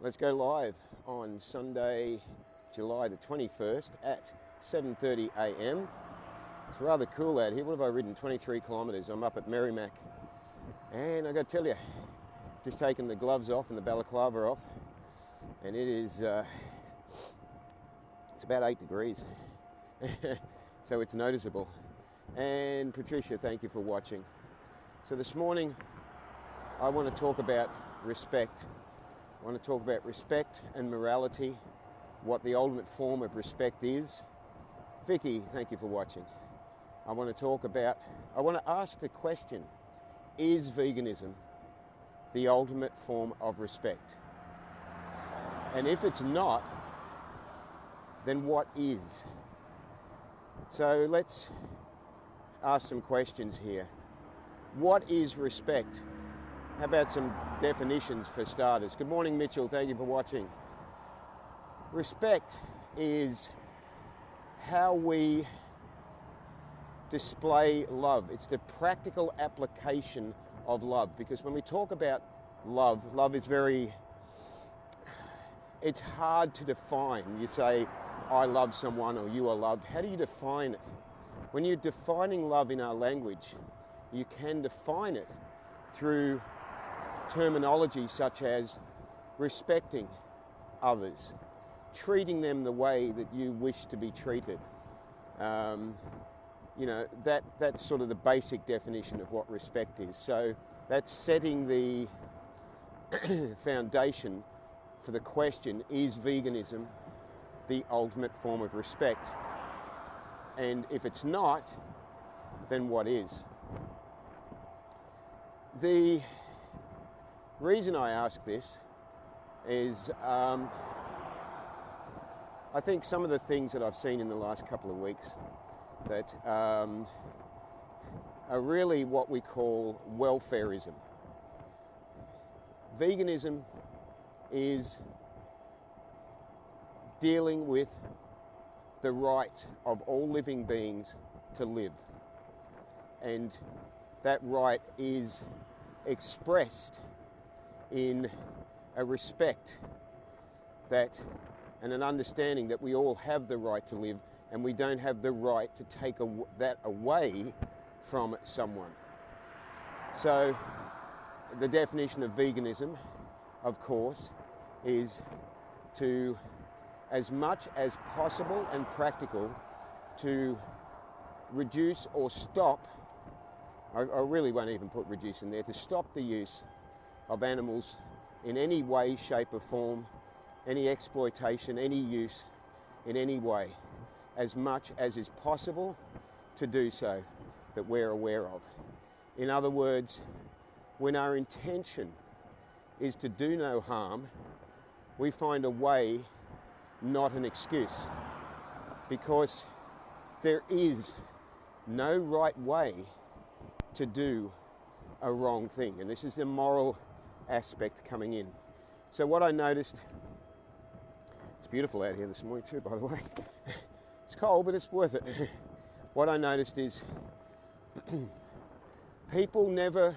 Let's go live on Sunday, July the 21st at 7:30 a.m. It's rather cool out here. What have I ridden? 23 kilometres. I'm up at Merrimack. And I got to tell you, just taken the gloves off and the balaclava off. And it is, it's about 8 degrees. So it's noticeable. And Patricia, thank you for watching. So this morning, I want to talk about respect. I want to talk about respect and morality, what the ultimate form of respect is. Vicky, thank you for watching. I want to ask the question, is veganism the ultimate form of respect? And if it's not, then what is? So let's ask some questions here. What is respect? How about some definitions for starters? Good morning, Mitchell. Thank you for watching. Respect is how we display love. It's the practical application of love. Because when we talk about love is it's hard to define. You say, I love someone or you are loved. How do you define it? When you're defining love in our language, you can define it through terminology such as respecting others, treating them the way that you wish to be treated. That's sort of the basic definition of what respect is. So that's setting the foundation for the question, is veganism the ultimate form of respect? And if it's not, then what is? The reason I ask this is I think some of the things that I've seen in the last couple of weeks that are really what we call welfareism. Veganism is dealing with the right of all living beings to live. And that right is expressed in a respect that and an understanding that we all have the right to live and we don't have the right to take that away from someone. So the definition of veganism, of course, is to, as much as possible and practical, to reduce or stop, I really won't even put reduce in there, to stop the use of animals in any way, shape or form, any exploitation, any use in any way, as much as is possible to do so, that we're aware of. In other words, when our intention is to do no harm, we find a way, not an excuse, because there is no right way to do a wrong thing. And this is the moral aspect coming in. So what I noticed, it's beautiful out here this morning too, by the way. It's cold, but it's worth it. What I noticed is people never,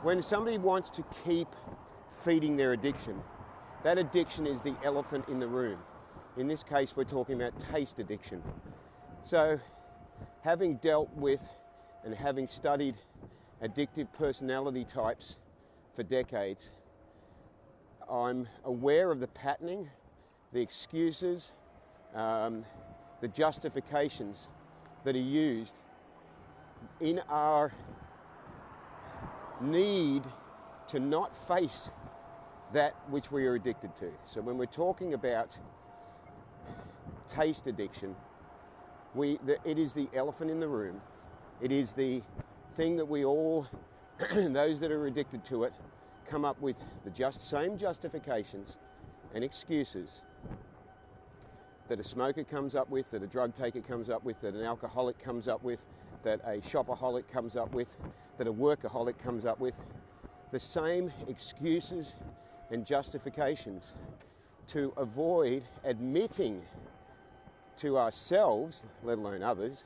when somebody wants to keep feeding their addiction, that addiction is the elephant in the room. In this case, we're talking about taste addiction. So having dealt with and having studied addictive personality types for decades, I'm aware of the patterning, the excuses, the justifications that are used in our need to not face that which we are addicted to. So when we're talking about taste addiction, it is the elephant in the room. It is the thing that we all, those that are addicted to it, come up with the same justifications and excuses that a smoker comes up with, that a drug taker comes up with, that an alcoholic comes up with, that a shopaholic comes up with, that a workaholic comes up with. The same excuses and justifications to avoid admitting to ourselves, let alone others,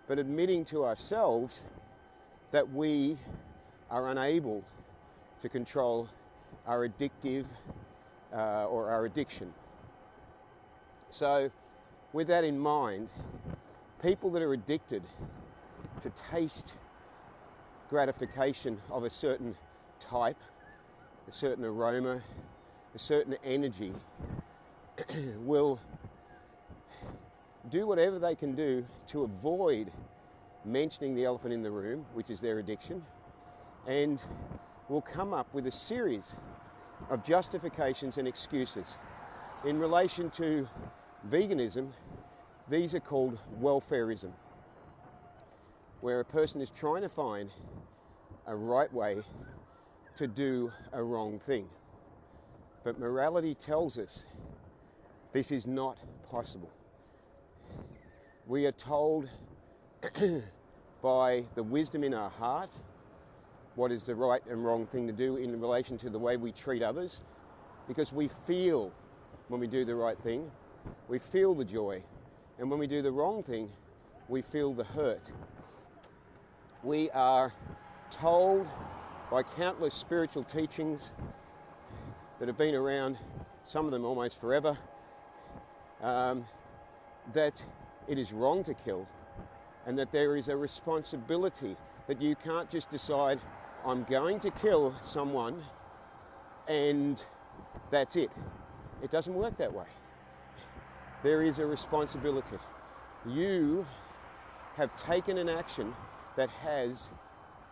but admitting to ourselves that we are unable to control our addictive or our addiction. So with that in mind, people that are addicted to taste gratification of a certain type, a certain aroma, a certain energy, will do whatever they can do to avoid mentioning the elephant in the room, which is their addiction, and will come up with a series of justifications and excuses. In relation to veganism, these are called welfareism, where a person is trying to find a right way to do a wrong thing. But morality tells us this is not possible. We are told by the wisdom in our heart what is the right and wrong thing to do in relation to the way we treat others, because we feel when we do the right thing, we feel the joy, and when we do the wrong thing, we feel the hurt. We are told by countless spiritual teachings that have been around, some of them almost forever, that it is wrong to kill, and that there is a responsibility, that you can't just decide, I'm going to kill someone and that's it. It doesn't work that way. There is a responsibility. You have taken an action that has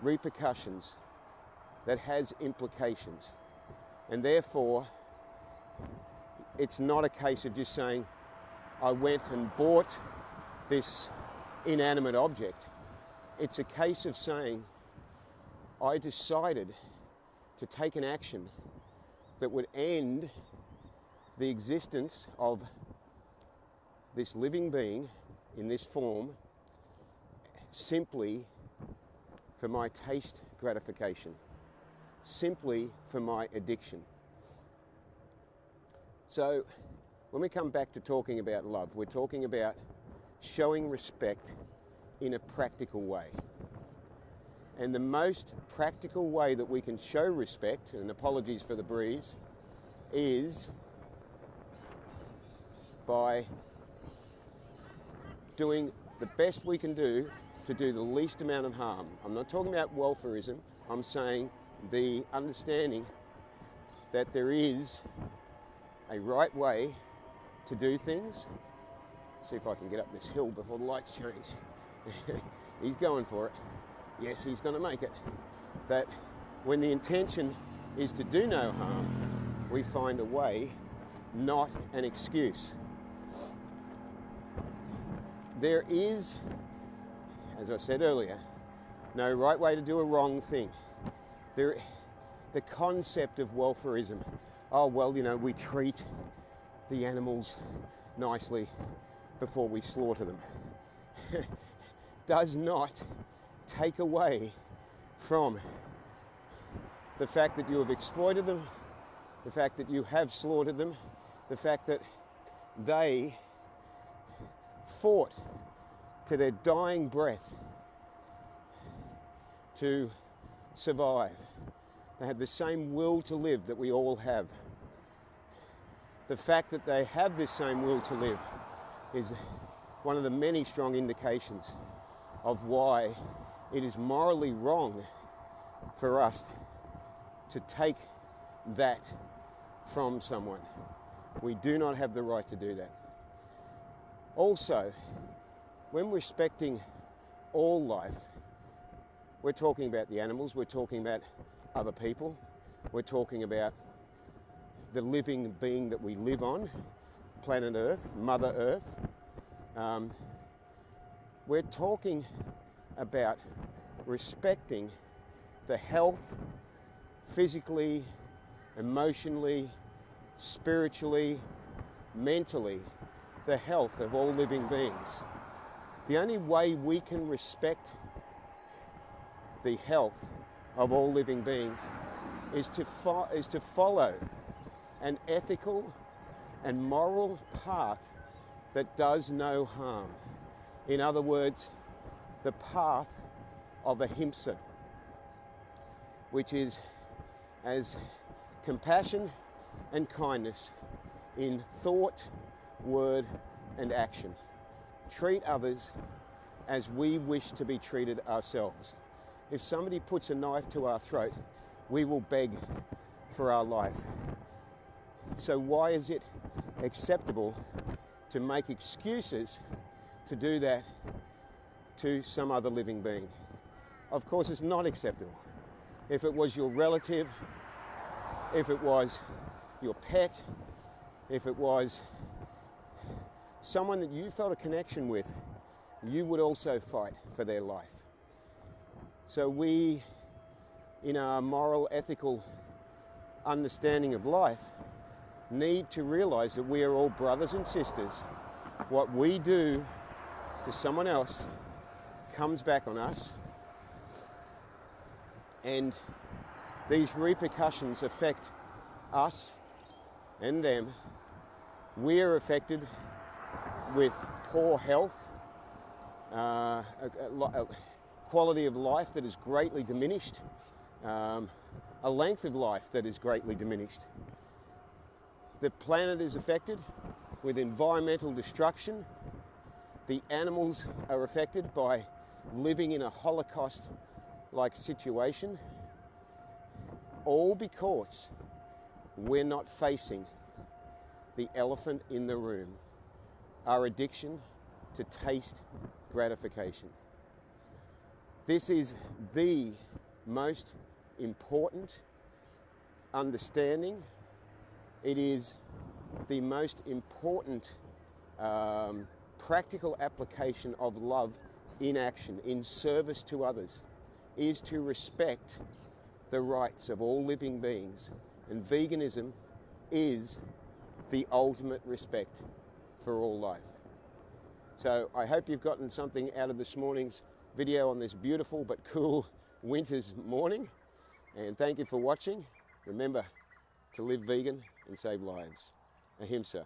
repercussions, that has implications, and therefore it's not a case of just saying, I went and bought this inanimate object. It's a case of saying, I decided to take an action that would end the existence of this living being in this form simply for my taste gratification, simply for my addiction. So when we come back to talking about love, we're talking about showing respect in a practical way. And the most practical way that we can show respect, and apologies for the breeze, is by doing the best we can do to do the least amount of harm. I'm not talking about welfareism. I'm saying the understanding that there is a right way to do things. Let's see if I can get up this hill before the lights change. He's going for it. Yes, he's going to make it. That when the intention is to do no harm, we find a way, not an excuse. There is, as I said earlier, no right way to do a wrong thing. The concept of welfareism, oh well, you know, we treat the animals nicely before we slaughter them, does not take away from the fact that you have exploited them, the fact that you have slaughtered them, the fact that they fought to their dying breath to survive. They had the same will to live that we all have. The fact that they have this same will to live is one of the many strong indications of why it is morally wrong for us to take that from someone. We do not have the right to do that. Also, when respecting all life, we're talking about the animals, we're talking about other people, we're talking about the living being that we live on, planet Earth, Mother Earth. We're talking about respecting the health, physically, emotionally, spiritually, mentally, the health of all living beings. The only way we can respect the health of all living beings is to follow an ethical and moral path that does no harm. In other words, the path of ahimsa, which is as compassion and kindness in thought, word, and action. Treat others as we wish to be treated ourselves. If somebody puts a knife to our throat, we will beg for our life. So why is it acceptable to make excuses to do that to some other living being? Of course, it's not acceptable. If it was your relative, if it was your pet, if it was someone that you felt a connection with, you would also fight for their life. So we, in our moral, ethical understanding of life, need to realize that we are all brothers and sisters. What we do to someone else comes back on us, and these repercussions affect us and them. We are affected with poor health, a quality of life that is greatly diminished, a length of life that is greatly diminished. The planet is affected with environmental destruction. The animals are affected by living in a Holocaust-like situation, all because we're not facing the elephant in the room, our addiction to taste gratification. This is the most important understanding. It is the most important practical application of love in action, in service to others, is to respect the rights of all living beings. And veganism is the ultimate respect for all life. So I hope you've gotten something out of this morning's video on this beautiful but cool winter's morning. And thank you for watching. Remember to live vegan and save lives. Ahimsa.